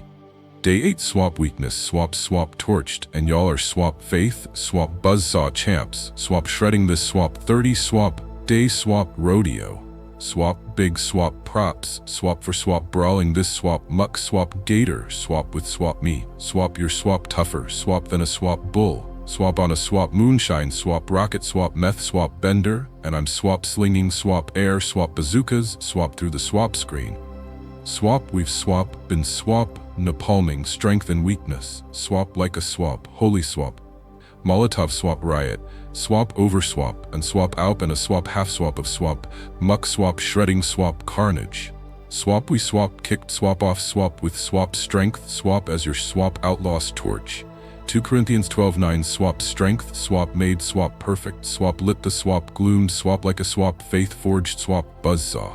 Day 8, swap weakness, swap torched, and y'all are swap faith, swap buzzsaw champs, swap shredding this, swap 30, swap day, swap rodeo. Swap big, swap props, swap for swap brawling this, swap muck, swap gator, swap with swap me, swap your swap tougher, swap then a swap bull. Swap on a swap moonshine, swap rocket, swap meth, swap bender, and I'm swap slinging, swap air, swap bazookas, swap through the swap screen. Swap, we've swap, been swap, napalming, strength and weakness, swap like a swap, holy swap. Molotov swap riot, swap over swap, and swap out and a swap half swap of swap, muck swap shredding swap carnage. Swap we swap kicked, swap off, swap with swap strength, swap as your swap outlaw's torch. 2 Corinthians 12:9, swap strength, swap made, swap perfect, swap lit the swap gloomed, swap like a swap faith forged, swap buzzsaw.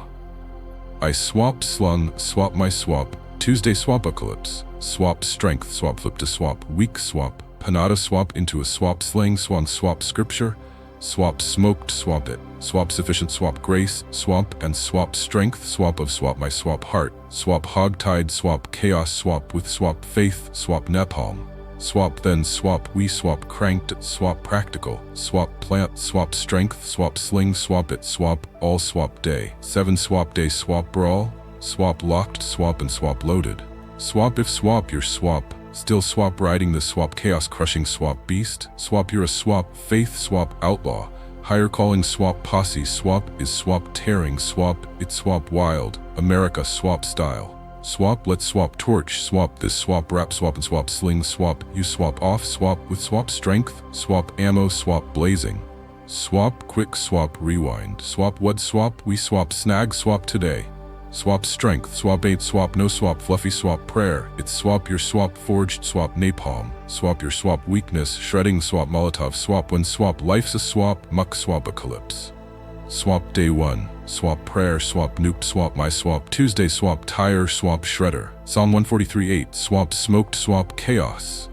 I swap slung, swap my swap, Tuesday swapocalypse, swap strength, swap flip to swap, weak swap, panada swap into a swap slang, swap scripture, swap smoked, swap it, swap sufficient, swap grace, swap and swap strength, swap of swap my swap heart, swap hogtied, swap chaos, swap with swap faith, swap napalm. Swap then swap we swap cranked, swap practical, swap plant, swap strength, swap sling, swap it, swap all, swap day. 7 swap day, swap brawl, swap locked, swap and swap loaded. Swap if swap your swap, still swap riding the swap chaos crushing swap beast, swap you're a swap faith, swap outlaw, higher calling swap posse, swap is swap tearing, swap it, swap wild, America swap style. Swap, let's swap torch, swap this, swap wrap, swap and swap sling, swap you, swap off, swap with swap strength, swap ammo, swap blazing. Swap quick, swap rewind, swap what, swap we, swap snag, swap today. Swap strength, swap 8, swap no, swap fluffy, swap prayer, it's swap your swap forged, swap napalm, swap your swap weakness, shredding, swap molotov, swap when swap life's a swap, muck swapocalypse. Swap day 1, swap prayer, swap nuke, swap my swap Tuesday, swap tire, swap shredder, Psalm 143:8, swap smoked, swap chaos.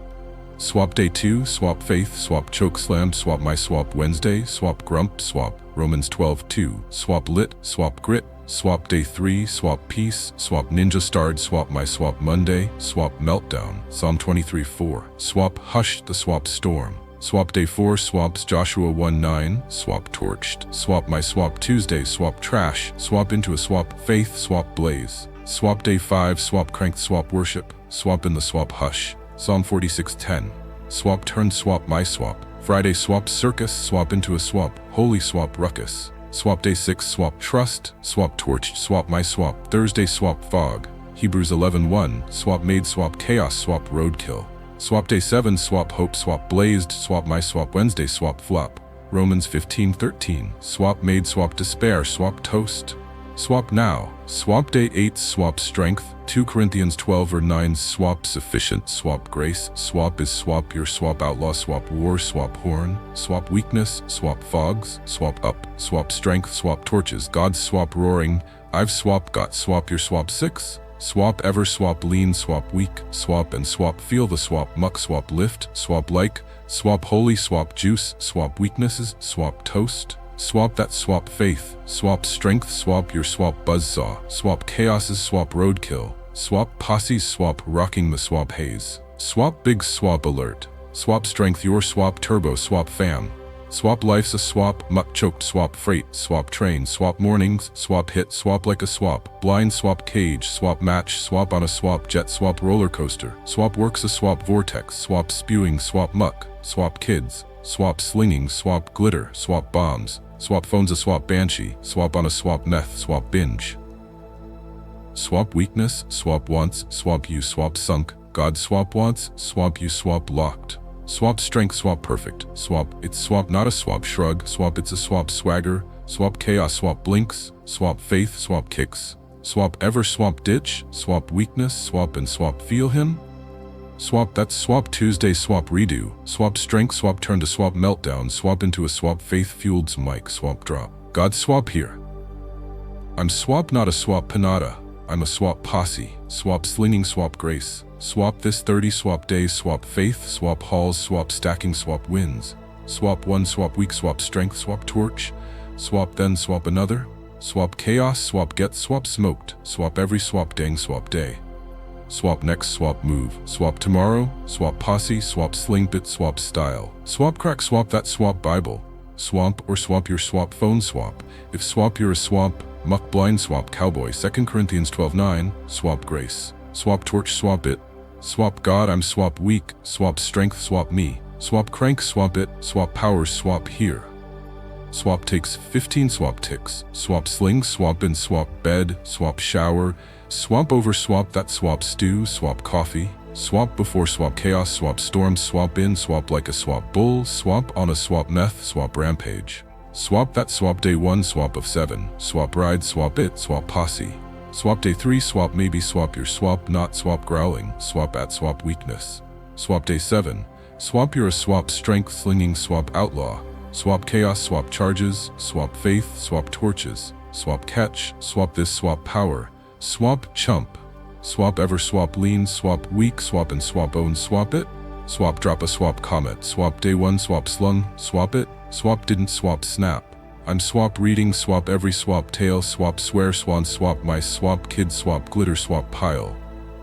Swap day 2, swap faith, swap choke slammed, swap my swap Wednesday, swap grump, swap Romans 12:2, swap lit, swap grit, swap day 3, swap peace, swap ninja starred, swap my swap Monday, swap meltdown, Psalm 23:4, swap hush, the swap storm. Swap day 4, swaps Joshua 1:9, swap torched, swap my swap Tuesday, swap trash, swap into a swap faith, swap blaze. Swap day 5, swap cranked, swap worship, swap in the swap hush, Psalm 46:10. Swap turn, swap my swap. Friday swap circus, swap into a swap, holy swap ruckus. Swap day 6, swap trust, swap torched, swap my swap. Thursday swap fog, Hebrews 11:1, swap made, swap chaos, swap roadkill. Swap day 7, swap hope, swap blazed, swap my swap Wednesday, swap flop, Romans 15:13, swap made, swap despair, swap toast. Swap now. Swap day 8. Swap strength. 2 Corinthians 12 or 9. Swap sufficient. Swap grace. Swap is swap your. Swap outlaw. Swap war. Swap horn. Swap weakness. Swap fogs. Swap up. Swap strength. Swap torches. God's swap roaring. I've swap got. Swap your. Swap 6. Swap ever. Swap lean. Swap weak. Swap and swap feel the swap muck. Swap lift. Swap like. Swap holy. Swap juice. Swap weaknesses. Swap toast. Swap that. Swap faith. Swap strength. Swap your. Swap buzzsaw. Swap chaoses. Swap roadkill. Swap posses. Swap rocking the swap haze. Swap big. Swap alert. Swap strength your. Swap turbo. Swap fam. Swap life's a swap. Muck choked. Swap freight. Swap train. Swap mornings. Swap hit. Swap like a swap. Blind. Swap cage. Swap match. Swap on a swap jet. Swap roller coaster. Swap works a swap vortex. Swap spewing. Swap muck. Swap kids. Swap slinging. Swap glitter. Swap bombs. Swap phones a swap banshee. Swap on a swap meth. Swap binge. Swap weakness. Swap wants. Swap you. Swap sunk. God swap wants. Swap you. Swap locked. Swap strength. Swap perfect. Swap it's swap not a swap shrug. Swap it's a swap swagger. Swap chaos. Swap blinks. Swap faith. Swap kicks. Swap ever. Swap ditch. Swap weakness. Swap and swap feel him. Swap that's swap Tuesday. Swap redo. Swap strength. Swap turn to swap meltdown. Swap into a swap faith fueled mic. Swap drop. God swap here. I'm swap not a swap panada. I'm a swap posse. Swap slinging. Swap grace. Swap this 30. Swap days. Swap faith. Swap halls. Swap stacking. Swap wins. Swap one. Swap weak. Swap strength. Swap torch. Swap then. Swap another. Swap chaos. Swap get. Swap smoked. Swap every. Swap dang. Swap day. Swap next. Swap move. Swap tomorrow. Swap posse. Swap sling bit. Swap style. Swap crack. Swap that. Swap Bible. Swamp or swap your. Swap phone. Swap. If swap you're a swamp. Muck blind. Swap cowboy. 2 Corinthians 12:9. Swap grace. Swap torch. Swap it. Swap God. I'm swap weak. Swap strength. Swap me. Swap crank. Swap it. Swap powers. Swap here. Swap takes 15. Swap ticks. Swap sling. Swap in. Swap bed. Swap shower. Swap over. Swap that. Swap stew. Swap coffee. Swap before. Swap chaos. Swap storm. Swap in. Swap like a swap bull. Swap on a swap meth. Swap rampage. Swap that. Swap day 1. Swap of 7. Swap ride. Swap it. Swap posse. Swap day 3. Swap maybe. Swap your. Swap not. Swap growling. Swap at. Swap weakness. Swap day 7. Swap your. A swap strength. Slinging. Swap outlaw. Swap chaos. Swap charges. Swap faith. Swap torches. Swap catch. Swap this. Swap power. Swap chump. Swap ever. Swap lean. Swap weak. Swap and swap own. Swap it. Swap drop a. Swap comet. Swap day 1. Swap slung. Swap it. Swap didn't. Swap snap. I'm swap reading. Swap every. Swap tail. Swap swear. Swan. Swap mice. Swap kid. Swap glitter. Swap pile.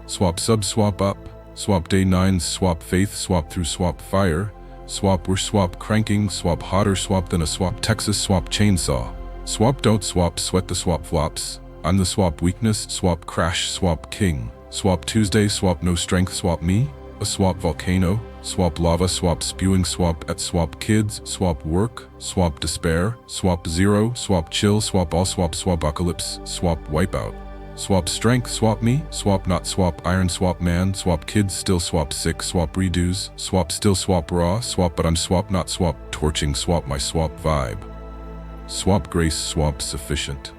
Swap sub. Swap up. Swap day 9. Swap faith. Swap through. Swap fire. Swap were. Swap cranking. Swap hotter. Swap than a swap Texas. Swap chainsaw. Swap don't. Swap sweat the. Swap flops. I'm the swap weakness. Swap crash. Swap king. Swap Tuesday. Swap no strength. Swap me. A swap volcano. Swap lava. Swap spewing. Swap at. Swap kids. Swap work. Swap despair. Swap zero. Swap chill. Swap all. Swap apocalypse. Swap wipeout. Swap strength. Swap me. Swap not. Swap iron. Swap man. Swap kids. Still swap sick. Swap redos. Swap still. Swap raw. Swap but I'm swap not. Swap torching. Swap my swap vibe. Swap grace. Swap sufficient.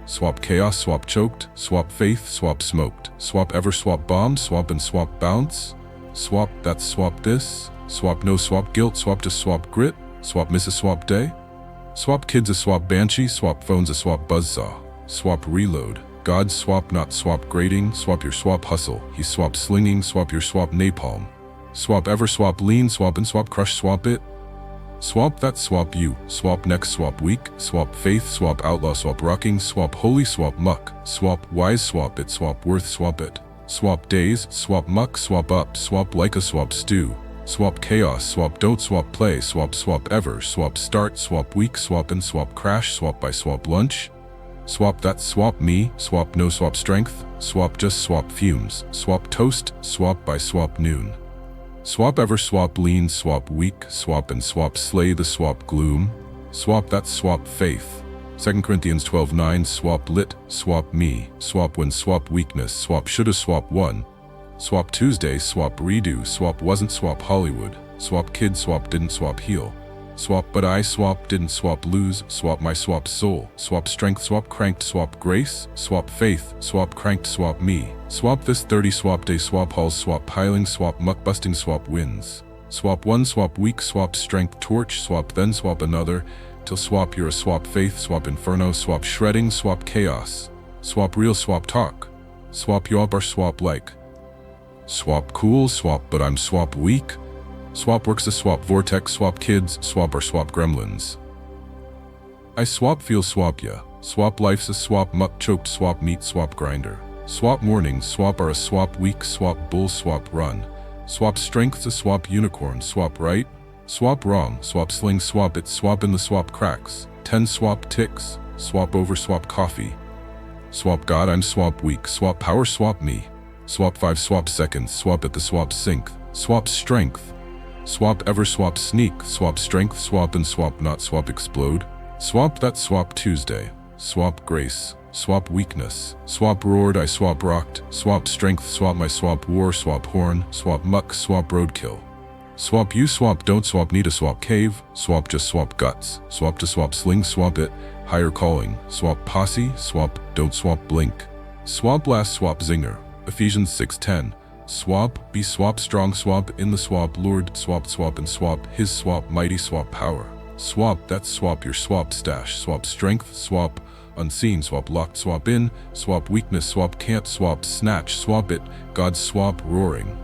Swap chaos. Swap choked. Swap faith. Swap smoked. Swap ever. Swap bomb. Swap and swap bounce. Swap that. Swap this. Swap no. Swap guilt. Swap to. Swap grit. Swap miss a. Swap day. Swap kids a. Swap banshee. Swap phones a. Swap buzzsaw. Swap reload. God swap not. Swap grading. Swap your. Swap hustle. He swap slinging. Swap your. Swap napalm. Swap ever. Swap lean. Swap and swap crush. Swap it. Swap that. Swap you. Swap next. Swap weak. Swap faith. Swap outlaw. Swap rocking. Swap holy. Swap muck. Swap wise. Swap it. Swap worth. Swap it. Swap days. Swap muck. Swap up. Swap like a. Swap stew. Swap chaos. Swap don't. Swap play. Swap ever. Swap start. Swap weak. Swap and swap crash. Swap by. Swap lunch. Swap that. Swap me. Swap no. Swap strength. Swap just. Swap fumes. Swap toast. Swap by. Swap noon. Swap ever. Swap lean. Swap weak. Swap and swap slay the. Swap gloom. Swap that. Swap faith. 2 Corinthians 12:9. Swap lit. Swap me. Swap when. Swap weakness. Swap shoulda. Swap one. Swap Tuesday. Swap redo. Swap wasn't. Swap Hollywood. Swap kid. Swap didn't. Swap heal. Swap but I swap didn't swap lose, swap my swap soul, swap strength, swap cranked, swap grace, swap faith, swap cranked, swap me. Swap this 30, swap day, swap halls, swap piling, swap muck busting, swap wins. Swap one, swap weak, swap strength, torch, swap then swap another, till swap you're a swap faith, swap inferno, swap shredding, swap chaos. Swap real, swap talk. Swap yob or swap like. Swap cool, swap but I'm swap weak. Swap works a swap vortex, swap kids, swap or swap gremlins. I swap feel swap ya. Swap life's a swap muck choked, swap meat, swap grinder. Swap morning, swap are a swap week, swap bull, swap run. Swap strength's a swap unicorn, swap right. Swap wrong, swap sling, swap it, swap in the swap cracks. 10 swap ticks, swap over, swap coffee. Swap God, I'm swap weak, swap power, swap me. Swap 5, swap seconds, swap at the swap sync, swap strength. Swap ever, swap sneak, swap strength, swap and swap not, swap explode. Swap that, swap Tuesday. Swap grace, swap weakness. Swap roared, I swap rocked. Swap strength, swap my swap war, swap horn. Swap muck, swap roadkill. Swap you, swap don't, swap need a swap cave. Swap just, swap guts. Swap to swap sling, swap it. Higher calling, swap posse, swap don't, swap blink. Swap last, swap zinger. Ephesians 6:10. Swap, be swap strong, swap in the swap Lord, swap and swap his swap mighty, swap power. Swap that, swap your swap stash, swap strength, swap unseen, swap locked, swap in, swap weakness, swap can't, swap snatch, swap it, God swap roaring.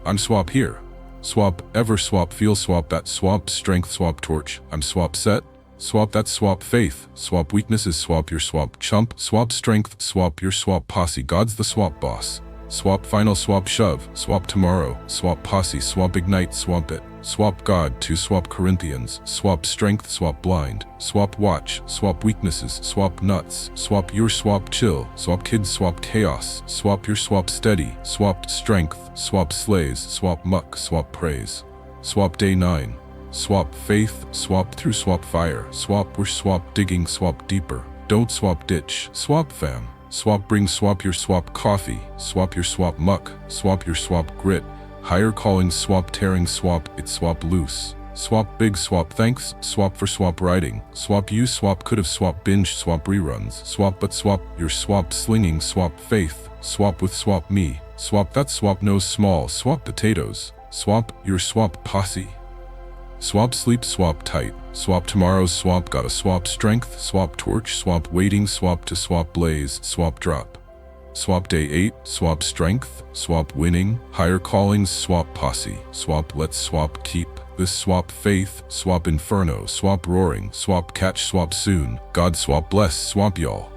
I'm swap here. Swap ever, swap feel, swap that, swap strength, swap torch, I'm swap set. Swap that, swap faith, swap weaknesses, swap your swap chump, swap strength, swap your swap posse, God's the swap boss. Swap final, swap shove, swap tomorrow, swap posse, swap ignite, swap it. Swap God to swap Corinthians, swap strength, swap blind, swap watch, swap weaknesses, swap nuts, swap your swap chill, swap kids, swap chaos, swap your swap steady, swap strength, swap slays, swap muck, swap praise. Swap day 9. Swap faith, swap through, swap fire, swap we're swap digging, swap deeper. Don't swap ditch, swap fam. Swap bring, swap your swap coffee, swap your swap muck, swap your swap grit. Higher calling, swap tearing, swap it, swap loose. Swap big, swap thanks, swap for swap writing. Swap you, swap could've, swap binge, swap reruns. Swap but swap your swap slinging, swap faith. Swap with swap me. Swap that, swap nose small, swap potatoes. Swap your swap posse. Swap sleep, swap tight. Swap tomorrow's swap, gotta swap strength, swap torch, swap waiting, swap to swap blaze, swap drop. Swap day 8, swap strength, swap winning, higher callings, swap posse, swap let's swap keep, this swap faith, swap inferno, swap roaring, swap catch, swap soon, God swap bless, swap y'all.